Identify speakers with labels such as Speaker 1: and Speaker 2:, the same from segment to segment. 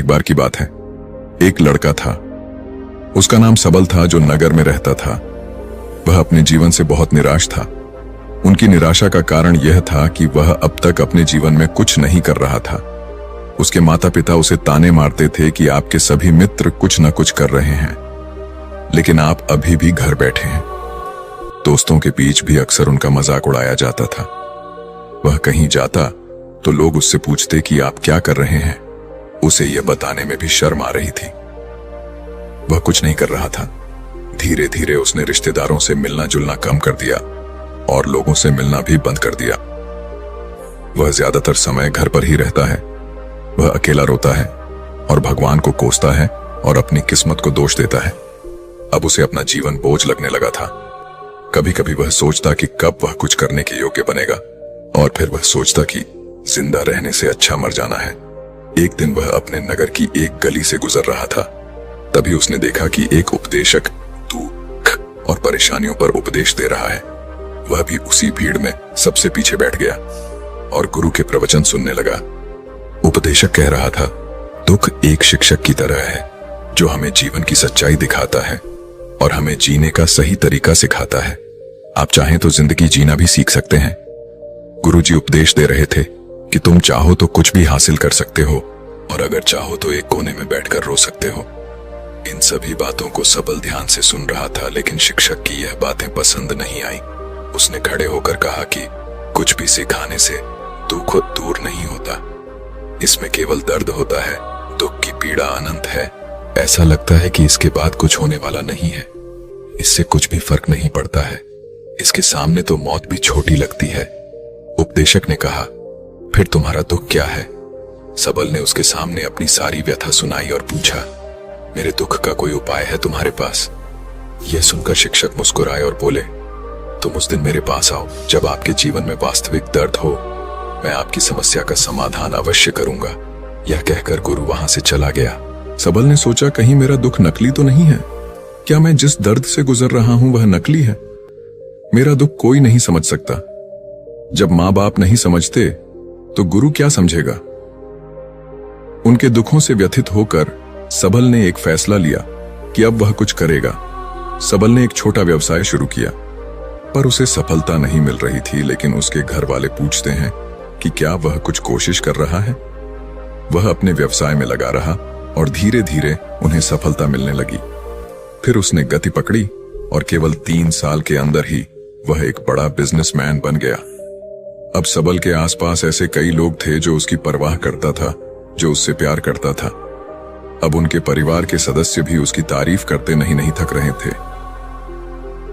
Speaker 1: एक बार की बात है। एक लड़का था, उसका नाम सबल था, जो नगर में रहता था। वह अपने जीवन से बहुत निराश था। उनकी निराशा का कारण यह था कि वह अब तक अपने जीवन में कुछ नहीं कर रहा था। उसके माता पिता उसे ताने मारते थे कि आपके सभी मित्र कुछ न कुछ कर रहे हैं, लेकिन आप अभी भी घर बैठे हैं। दोस्तों के बीच भी अक्सर उनका मजाक उड़ाया जाता था। वह कहीं जाता तो लोग उससे पूछते कि आप क्या कर रहे हैं। उसे यह बताने में भी शर्म आ रही थी। वह कुछ नहीं कर रहा था। धीरे धीरे उसने रिश्तेदारों से मिलना जुलना कम कर दिया और लोगों से मिलना भी बंद कर दिया। वह ज्यादातर समय घर पर ही रहता है। वह अकेला रोता है और भगवान को कोसता है और अपनी किस्मत को दोष देता है। अब उसे अपना जीवन बोझ लगने लगा था। कभी कभी वह सोचता कि कब वह कुछ करने के योग्य बनेगा, और फिर वह सोचता कि जिंदा रहने से अच्छा मर जाना है। एक दिन वह अपने नगर की एक गली से गुजर रहा था। तभी उसने देखा कि एक उपदेशक दुख और परेशानियों पर उपदेश दे रहा है। वह भी उसी भीड़ में सबसे पीछे बैठ गया और गुरु के प्रवचन सुनने लगा। उपदेशक कह रहा था, दुख एक शिक्षक की तरह है जो हमें जीवन की सच्चाई दिखाता है और हमें जीने का सही तरीका सिखाता है। आप चाहें तो जिंदगी जीना भी सीख सकते हैं। गुरुजी उपदेश दे रहे थे कि तुम चाहो तो कुछ भी हासिल कर सकते हो, और अगर चाहो तो एक कोने में बैठकर रो सकते हो। इन सभी बातों को सबल ध्यान से सुन रहा था, लेकिन शिक्षक की यह बातें पसंद नहीं आई। उसने खड़े होकर कहा कि कुछ भी सिखाने से दुख दूर नहीं होता, इसमें केवल दर्द होता है। दुख की पीड़ा अनंत है। ऐसा लगता है कि इसके बाद कुछ होने वाला नहीं है। इससे कुछ भी फर्क नहीं पड़ता है। इसके सामने तो मौत भी छोटी लगती है। उपदेशक ने कहा, फिर तुम्हारा दुख क्या है? सबल ने उसके सामने अपनी सारी व्यथा सुनाई और पूछा, मेरे दुख का कोई उपाय है तुम्हारे पास? यह सुनकर शिक्षक मुस्कुराए और बोले, तुम उस दिन मेरे पास आओ जब आपके जीवन में वास्तविक दर्द हो। मैं आपकी समस्या का समाधान अवश्य करूंगा। यह कहकर गुरु वहां से चला गया। सबल ने सोचा, कहीं मेरा दुख नकली तो नहीं है? क्या मैं जिस दर्द से गुजर रहा हूं वह नकली है? मेरा दुख कोई नहीं समझ सकता। जब माँ बाप नहीं समझते तो गुरु क्या समझेगा? उनके दुखों से व्यथित होकर सबल ने एक फैसला लिया कि अब वह कुछ करेगा। सबल ने एक छोटा व्यवसाय शुरू किया, पर उसे सफलता नहीं मिल रही थी। लेकिन उसके घर वाले पूछते हैं कि क्या वह कुछ कोशिश कर रहा है। वह अपने व्यवसाय में लगा रहा और धीरे धीरे उन्हें सफलता मिलने लगी। फिर उसने गति पकड़ी और केवल 3 साल के अंदर ही वह एक बड़ा बिजनेसमैन बन गया। अब सबल के आसपास ऐसे कई लोग थे जो उसकी परवाह करता था, जो उससे प्यार करता था। अब उनके परिवार के सदस्य भी उसकी तारीफ करते नहीं थक रहे थे।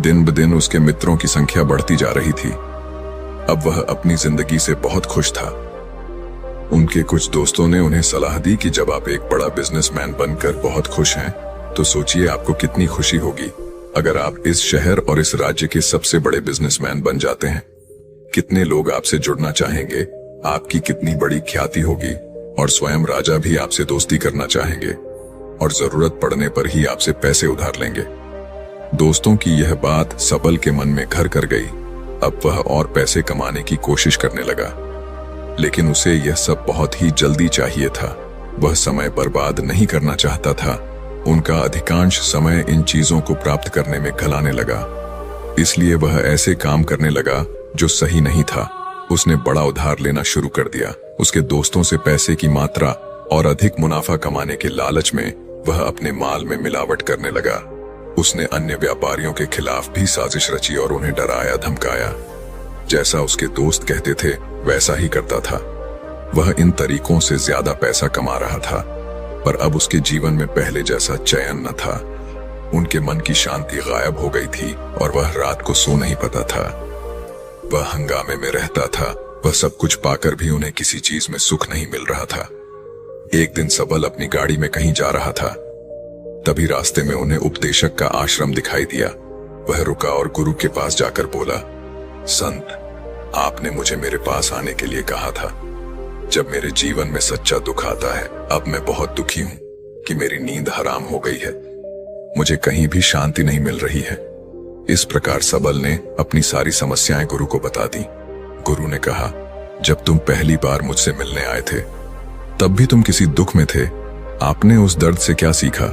Speaker 1: दिन ब दिन उसके मित्रों की संख्या बढ़ती जा रही थी। अब वह अपनी जिंदगी से बहुत खुश था। उनके कुछ दोस्तों ने उन्हें सलाह दी कि जब आप एक बड़ा बिजनेसमैन बनकर बहुत खुश हैं, तो सोचिए आपको कितनी खुशी होगी अगर आप इस शहर और इस राज्य के सबसे बड़े बिजनेसमैन बन जाते हैं। कितने लोग आपसे जुड़ना चाहेंगे, आपकी कितनी बड़ी ख्याति होगी, और स्वयं राजा भी आपसे दोस्ती करना चाहेंगे और जरूरत पड़ने पर ही आपसे पैसे उधार लेंगे। दोस्तों की यह बात सबल के मन में घर कर गई। अब वह और पैसे कमाने की कोशिश करने लगा, लेकिन उसे यह सब बहुत ही जल्दी चाहिए था। वह समय बर्बाद नहीं करना चाहता था। उनका अधिकांश समय इन चीजों को प्राप्त करने में गलाने लगा। इसलिए वह ऐसे काम करने लगा जो सही नहीं था। उसने बड़ा उधार लेना शुरू कर दिया। उसके दोस्तों से पैसे की मात्रा और अधिक मुनाफा कमाने के लालच में वह अपने माल में मिलावट करने लगा। उसने अन्य व्यापारियों के खिलाफ भी साजिश रची और उन्हें डराया धमकाया। जैसा उसके दोस्त कहते थे वैसा ही करता था। वह इन तरीकों से ज्यादा पैसा कमा रहा था, पर अब उसके जीवन में पहले जैसा चैन न था। उनके मन की शांति गायब हो गई थी और वह रात को सो नहीं पाता था। वह हंगामे में रहता था। वह सब कुछ पाकर भी उन्हें किसी चीज में सुख नहीं मिल रहा था। एक दिन सबल अपनी गाड़ी में कहीं जा रहा था। तभी रास्ते में उन्हें उपदेशक का आश्रम दिखाई दिया। वह रुका और गुरु के पास जाकर बोला, संत, आपने मुझे मेरे पास आने के लिए कहा था। जब मेरे जीवन में सच्चा दुख आता है, अब मैं बहुत दुखी हूं कि मेरी नींद हराम हो गई है। मुझे कहीं भी शांति नहीं मिल रही है। इस प्रकार सबल ने अपनी सारी समस्याएं गुरु को बता दी। गुरु ने कहा, जब तुम पहली बार मुझसे मिलने आए थे तब भी तुम किसी दुख में थे, आपने उस दर्द से क्या सीखा?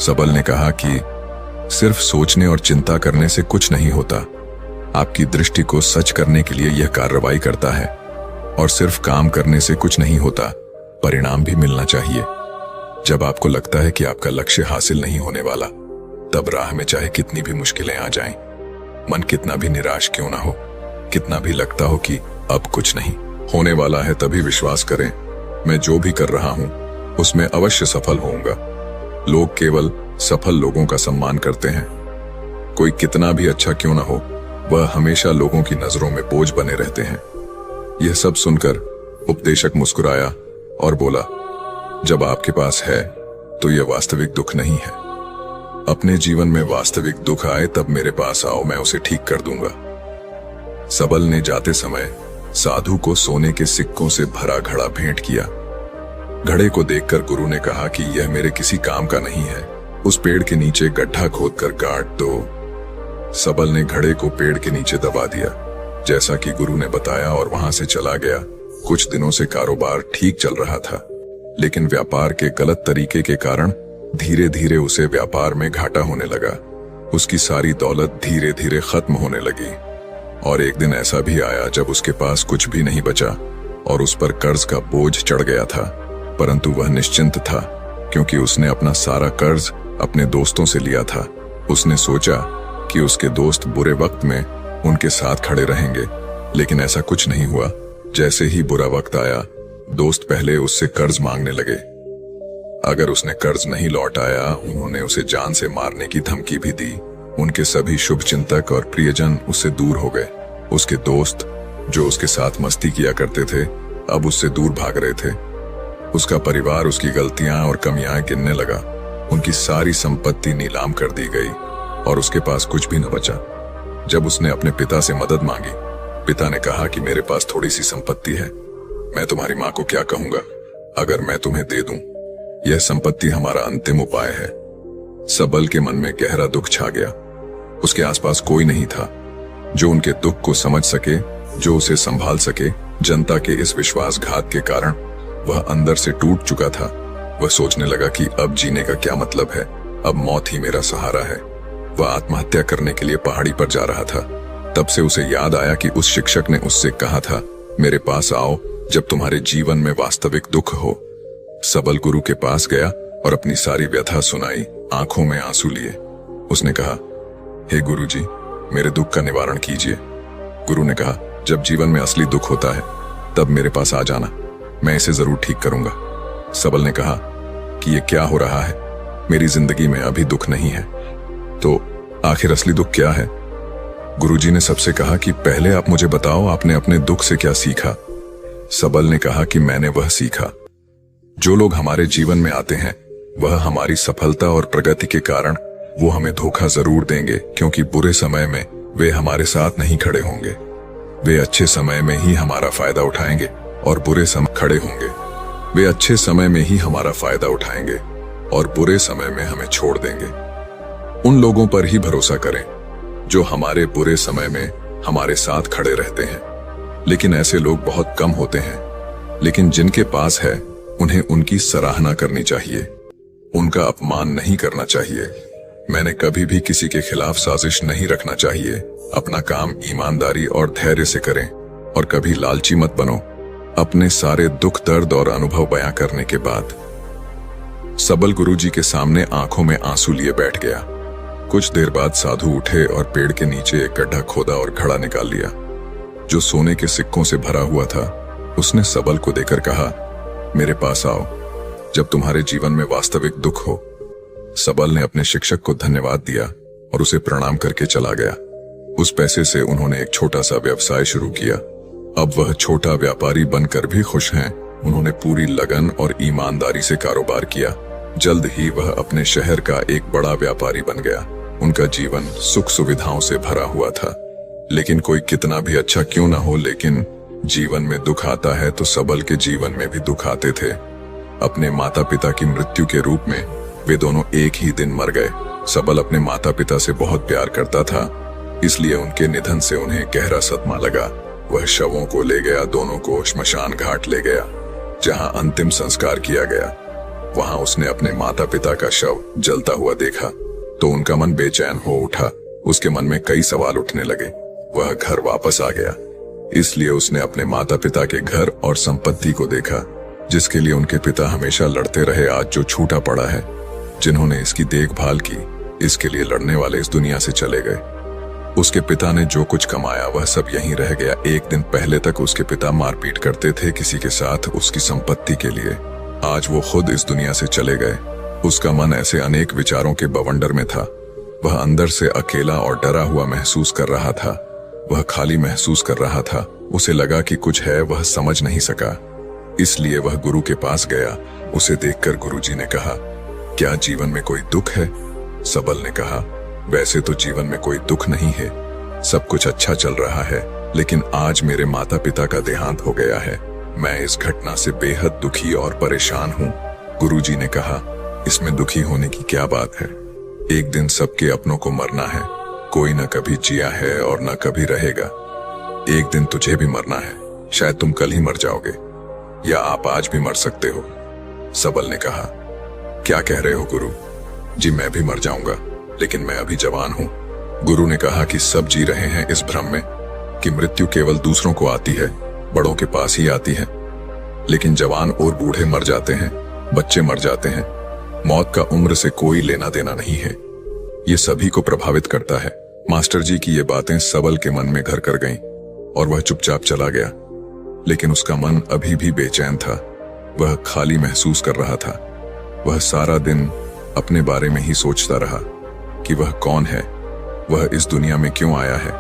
Speaker 1: सबल ने कहा कि सिर्फ सोचने और चिंता करने से कुछ नहीं होता। आपकी दृष्टि को सच करने के लिए यह कार्रवाई करता है। और सिर्फ काम करने से कुछ नहीं होता, परिणाम भी मिलना चाहिए। जब आपको लगता है कि आपका लक्ष्य हासिल नहीं होने वाला, तब राह में चाहे कितनी भी मुश्किलें आ जाएं, मन कितना भी निराश क्यों ना हो, कितना भी लगता हो कि अब कुछ नहीं होने वाला है, तभी विश्वास करें, मैं जो भी कर रहा हूं उसमें अवश्य सफल होऊंगा। लोग केवल सफल लोगों का सम्मान करते हैं। कोई कितना भी अच्छा क्यों ना हो, वह हमेशा लोगों की नजरों में बोझ बने रहते हैं। यह सब सुनकर उपदेशक मुस्कुराया और बोला, जब आपके पास है तो यह वास्तविक दुख नहीं है। अपने जीवन में वास्तविक दुख आए तब मेरे पास आओ, मैं उसे ठीक कर दूंगा। सबल ने जाते समय साधु को सोने के सिक्कों से भरा घड़ा भेंट किया। घड़े को देखकर गुरु ने कहा कि यह मेरे किसी काम का नहीं है, उस पेड़ के नीचे गड्ढा खोदकर गाड़ दो। सबल ने घड़े को पेड़ के नीचे दबा दिया, जैसा कि गुरु ने बताया, और वहां से चला गया। कुछ दिनों से कारोबार ठीक चल रहा था, लेकिन व्यापार के गलत तरीके के कारण धीरे धीरे उसे व्यापार में घाटा होने लगा। उसकी सारी दौलत धीरे धीरे खत्म होने लगी। और एक दिन ऐसा भी आया जब उसके पास कुछ भी नहीं बचा और उस पर कर्ज का बोझ चढ़ गया था। परंतु वह निश्चिंत था, क्योंकि उसने अपना सारा कर्ज अपने दोस्तों से लिया था। उसने सोचा कि उसके दोस्त बुरे वक्त में उनके साथ खड़े रहेंगे, लेकिन ऐसा कुछ नहीं हुआ। जैसे ही बुरा वक्त आया, दोस्त पहले उससे कर्ज मांगने लगे। अगर उसने कर्ज नहीं लौटाया, उन्होंने उसे जान से मारने की धमकी भी दी। उनके सभी शुभ चिंतक और प्रियजन उससे दूर हो गए। उसके दोस्त, जो उसके साथ मस्ती किया करते थे, अब उससे दूर भाग रहे थे। उसका परिवार उसकी गलतियां और कमियां गिनने लगा। उनकी सारी संपत्ति नीलाम कर दी गई और उसके पास कुछ भी न बचा। जब उसने अपने पिता से मदद मांगी, पिता ने कहा कि मेरे पास थोड़ी सी संपत्ति है, मैं तुम्हारी मां को क्या कहूंगा अगर मैं तुम्हें दे दूं। यह संपत्ति हमारा अंतिम उपाय है। सबल के मन में गहरा दुख छा गया। उसके आसपास कोई नहीं था जो उनके दुख को समझ सके, जो उसे संभाल सके। जनता के इस विश्वासघात के कारण वह अंदर से टूट चुका था। वह सोचने लगा कि अब जीने का क्या मतलब है, अब मौत ही मेरा सहारा है। वह आत्महत्या करने के लिए पहाड़ी पर जा रहा था। तब से उसे याद आया कि उस शिक्षक ने उससे कहा था, मेरे पास आओ जब तुम्हारे जीवन में वास्तविक दुख हो। सबल गुरु के पास गया और अपनी सारी व्यथा सुनाई, आंखों में आंसू लिए। उसने कहा, हे गुरु जी, मेरे दुख का निवारण कीजिए। गुरु ने कहा, जब जीवन में असली दुख होता है तब मेरे पास आ जाना, मैं इसे जरूर ठीक करूंगा। सबल ने कहा कि ये क्या हो रहा है, मेरी जिंदगी में अभी दुख नहीं है, तो आखिर असली दुख क्या है? गुरुजी ने सबसे कहा कि पहले आप मुझे बताओ, आपने अपने दुख से क्या सीखा? सबल ने कहा कि मैंने वह सीखा, जो लोग हमारे जीवन में आते हैं वह हमारी सफलता और प्रगति के कारण वो हमें धोखा जरूर देंगे, क्योंकि बुरे समय में वे हमारे साथ नहीं खड़े होंगे। वे अच्छे समय में ही हमारा फायदा उठाएंगे और बुरे समय खड़े होंगे। वे अच्छे समय में ही हमारा फायदा उठाएंगे और बुरे समय में हमें छोड़ देंगे। उन लोगों पर ही भरोसा करें जो हमारे बुरे समय में हमारे साथ खड़े रहते हैं। लेकिन ऐसे लोग बहुत कम होते हैं, लेकिन जिनके पास है उन्हें उनकी सराहना करनी चाहिए, उनका अपमान नहीं करना चाहिए। मैंने कभी भी किसी के खिलाफ साजिश नहीं रखना चाहिए। अपना काम ईमानदारी और धैर्य से करें और कभी लालची मत बनो। अपने सारे दुख दर्द और अनुभव बयां करने के बाद सबल गुरुजी के सामने आंखों में आंसू लिए बैठ गया। कुछ देर बाद साधु उठे और पेड़ के नीचे एक गड्ढा खोदा और घड़ा निकाल लिया, जो सोने के सिक्कों से भरा हुआ था। उसने सबल को देकर कहा, मेरे पास आओ जब तुम्हारे जीवन में वास्तविक दुख हो। सबल ने अपने शिक्षक को धन्यवाद दिया और उसे प्रणाम करके चला गया। उस पैसे से उन्होंने एक छोटा सा व्यवसाय शुरू किया। अब वह छोटा व्यापारी बनकर भी खुश हैं। उन्होंने पूरी लगन और ईमानदारी से कारोबार किया। जल्द ही वह अपने शहर का एक बड़ा व्यापारी बन गया। उनका जीवन सुख सुविधाओं से भरा हुआ था। लेकिन कोई कितना भी अच्छा क्यों ना हो, लेकिन जीवन में दुख आता है तो सबल के जीवन में भी दुख आते थे। अपने माता पिता की मृत्यु के रूप में वे दोनों एक ही दिन मर गए। सबल अपने माता पिता से बहुत प्यार करता था, इसलिए उनके निधन से उन्हें गहरा सदमा लगा। वह शवों को ले गया, दोनों को श्मशान घाट ले गया, जहां अंतिम संस्कार किया गया। वहां उसने अपने माता पिता का शव जलता हुआ देखा तो उनका मन बेचैन हो उठा। उसके मन में कई सवाल उठने लगे। वह घर वापस आ गया, इसलिए उसने अपने माता पिता के घर और संपत्ति को देखा जिसके लिए उनके पिता हमेशा लड़ते रहे, आज जो छूटा पड़ा है। जिन्होंने इसकी देखभाल की, इसके लिए लड़ने वाले इस दुनिया से चले गए। उसके पिता ने जो कुछ कमाया वह सब यहीं रह गया। एक दिन पहले तक उसके पिता मारपीट करते थे किसी के साथ उसकी संपत्ति के लिए, आज वो खुद इस दुनिया से चले गए। उसका मन ऐसे अनेक विचारों के बवंडर में था। वह अंदर से अकेला और डरा हुआ महसूस कर रहा था। वह खाली महसूस कर रहा था। उसे लगा कि कुछ है, वह समझ नहीं सका। इसलिए वह गुरु के पास गया। उसे देखकर गुरुजी ने कहा, क्या जीवन में कोई दुख है? सबल ने कहा, वैसे तो जीवन में कोई दुख नहीं है, सब कुछ अच्छा चल रहा है, लेकिन आज मेरे माता पिता का देहांत हो गया है। मैं इस घटना से बेहद दुखी और परेशान हूँ। गुरुजी ने कहा, इसमें दुखी होने की क्या बात है? एक दिन सबके अपनों को मरना है। कोई न कभी जिया है और न कभी रहेगा। एक दिन तुझे भी मरना है। शायद तुम कल ही मर जाओगे या आप आज भी मर सकते हो। सबल ने कहा, क्या कह रहे हो गुरु जी? मैं भी मर जाऊंगा, लेकिन मैं अभी जवान हूं। गुरु ने कहा कि सब जी रहे हैं इस भ्रम में कि मृत्यु केवल दूसरों को आती है, बड़ों के पास ही आती है। लेकिन जवान और बूढ़े मर जाते हैं, बच्चे मर जाते हैं। मौत का उम्र से कोई लेना देना नहीं है। ये सभी को प्रभावित करता है। मास्टर जी की ये बातें सबल के मन में घर कर गईं और वह चुपचाप चला गया। लेकिन उसका मन अभी भी बेचैन था। वह खाली महसूस कर रहा था। वह सारा दिन अपने बारे में ही सोचता रहा कि वह कौन है, वह इस दुनिया में क्यों आया है,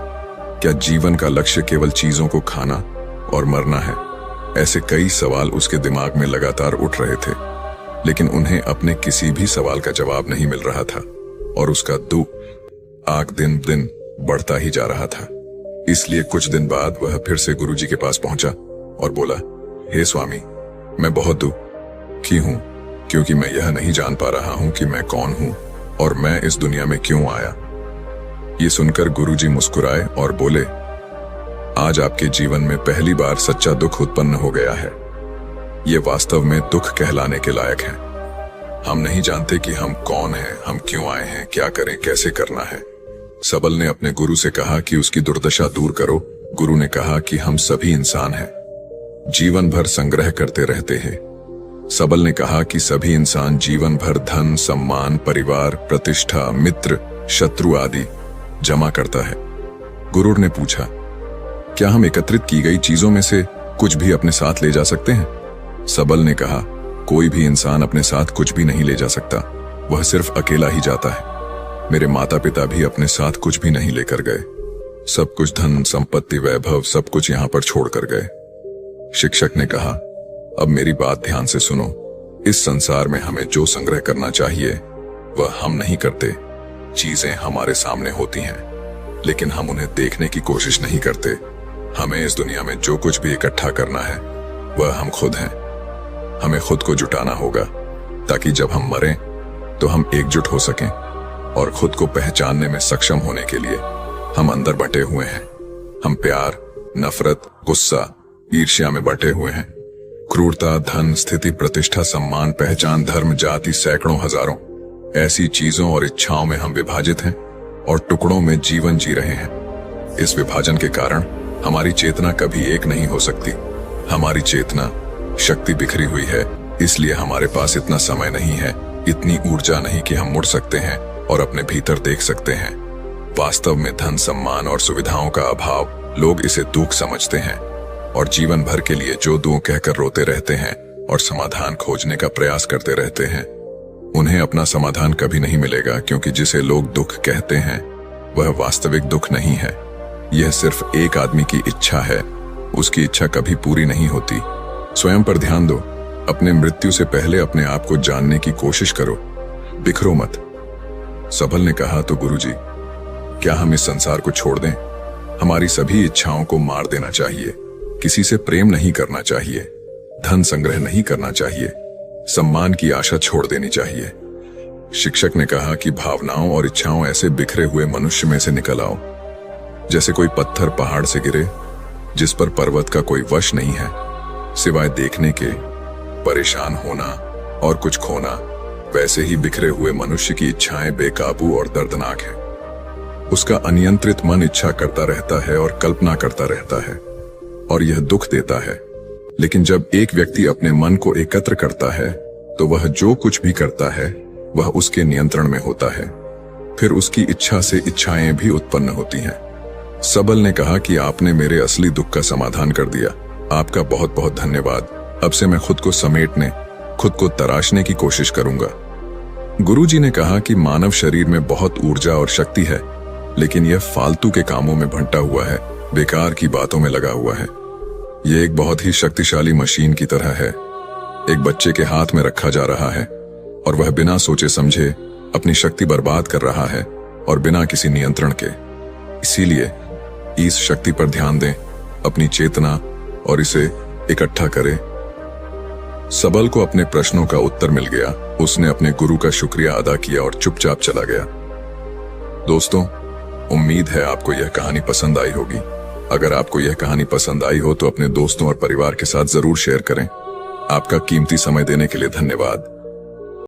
Speaker 1: क्या जीवन का लक्ष्य केवल चीजों को खाना और मरना है? ऐसे कई सवाल उसके दिमाग में लगातार उठ रहे थे, लेकिन उन्हें अपने किसी भी सवाल का जवाब नहीं मिल रहा था और उसका दुख आग दिन दिन बढ़ता ही जा रहा था। इसलिए कुछ दिन बाद वह फिर से गुरुजी के पास पहुंचा और बोला, हे स्वामी, मैं बहुत दुखी हूं क्योंकि मैं यह नहीं जान पा रहा हूं कि मैं कौन हूं और मैं इस दुनिया में क्यों आया। ये सुनकर गुरुजी मुस्कुराए और बोले, आज आपके जीवन में पहली बार सच्चा दुख उत्पन्न हो गया है। ये वास्तव में दुख कहलाने के लायक है। हम नहीं जानते कि हम कौन हैं, हम क्यों आए हैं, क्या करें, कैसे करना है। सबल ने अपने गुरु से कहा कि उसकी दुर्दशा दूर करो। गुरु ने कहा कि हम सभी इंसान हैं, जीवन भर संग्रह करते रहते हैं। सबल ने कहा कि सभी इंसान जीवन भर धन, सम्मान, परिवार, प्रतिष्ठा, मित्र, शत्रु आदि जमा करता है। गुरु ने पूछा, क्या हम एकत्रित की गई चीजों में से कुछ भी अपने साथ ले जा सकते हैं? सबल ने कहा, कोई भी इंसान अपने साथ कुछ भी नहीं ले जा सकता, वह सिर्फ अकेला ही जाता है। मेरे माता पिता भी अपने साथ कुछ भी नहीं लेकर गए। सब कुछ धन, संपत्ति, वैभव सब कुछ यहां पर छोड़कर गए। शिक्षक ने कहा, अब मेरी बात ध्यान से सुनो। इस संसार में हमें जो संग्रह करना चाहिए वह हम नहीं करते। चीजें हमारे सामने होती हैं, लेकिन हम उन्हें देखने की कोशिश नहीं करते। हमें इस दुनिया में जो कुछ भी इकट्ठा करना है वह हम खुद हैं। हमें खुद को जुटाना होगा ताकि जब हम मरें तो हम एकजुट हो सकें और खुद को पहचानने में सक्षम होने के लिए हम अंदर बंटे हुए हैं। हम प्यार, नफरत, गुस्सा, ईर्ष्या में बंटे हुए हैं। क्रूरता, धन, स्थिति, प्रतिष्ठा, सम्मान, पहचान, धर्म, जाति, सैकड़ों, हजारों ऐसी चीजों और इच्छाओं में हम विभाजित हैं और टुकड़ों में जीवन जी रहे हैं। इस विभाजन के कारण हमारी चेतना कभी एक नहीं हो सकती। हमारी चेतना शक्ति बिखरी हुई है, इसलिए हमारे पास इतना समय नहीं है, इतनी ऊर्जा नहीं कि हम मुड़ सकते हैं और अपने भीतर देख सकते हैं। वास्तव में धन, सम्मान और सुविधाओं का अभाव, लोग इसे दुख समझते हैं और जीवन भर के लिए जो दुख कहकर रोते रहते हैं और समाधान खोजने का प्रयास करते रहते हैं। उन्हें अपना समाधान कभी नहीं मिलेगा, क्योंकि जिसे लोग दुख कहते हैं वह वास्तविक दुख नहीं है। यह सिर्फ एक आदमी की इच्छा है, उसकी इच्छा कभी पूरी नहीं होती। स्वयं पर ध्यान दो। अपने मृत्यु से पहले अपने आप को जानने की कोशिश करो, बिखरो मत। सबल ने कहा, तो गुरुजी, क्या हम इस संसार को छोड़ दें? हमारी सभी इच्छाओं को मार देना चाहिए। किसी से प्रेम नहीं करना चाहिए, धन संग्रह नहीं करना चाहिए, सम्मान की आशा छोड़ देनी चाहिए। शिक्षक ने कहा कि भावनाओं और इच्छाओं ऐसे बिखरे हुए मनुष्य में से निकल आओ, जैसे कोई पत्थर पहाड़ से गिरे जिस पर पर्वत का कोई वश नहीं है सिवाय देखने के, परेशान होना और कुछ खोना, वैसे ही बिखरे हुए मनुष्य की इच्छाएं बेकाबू और दर्दनाक हैं। उसका अनियंत्रित मन इच्छा करता रहता है और कल्पना करता रहता है, और यह दुख देता है। लेकिन जब एक व्यक्ति अपने मन को एकत्र करता है तो वह जो कुछ भी करता है वह उसके नियंत्रण में होता है। फिर उसकी इच्छा से इच्छाएं भी उत्पन्न होती हैं। सबल ने कहा कि आपने मेरे असली दुख का समाधान कर दिया, आपका बहुत बहुत धन्यवाद। अब से मैं खुद को समेटने, खुद को तराशने की कोशिश करूंगा। गुरुजी ने कहा कि मानव शरीर में बहुत ऊर्जा और शक्ति है, लेकिन यह फालतू के कामों में भटका हुआ है, बेकार की बातों में लगा हुआ है। यह एक बहुत ही शक्तिशाली मशीन की तरह है, एक बच्चे के हाथ में रखा जा रहा है और वह बिना सोचे समझे अपनी शक्ति बर्बाद कर रहा है और बिना किसी नियंत्रण के। इसीलिए इस शक्ति पर ध्यान दें, अपनी चेतना और इसे इकट्ठा करें। सबल को अपने प्रश्नों का उत्तर मिल गया। उसने अपने गुरु का शुक्रिया अदा किया और चुपचाप चला गया। दोस्तों, उम्मीद है आपको यह कहानी पसंद आई होगी। अगर आपको यह कहानी पसंद आई हो तो अपने दोस्तों और परिवार के साथ जरूर शेयर करें। आपका कीमती समय देने के लिए धन्यवाद।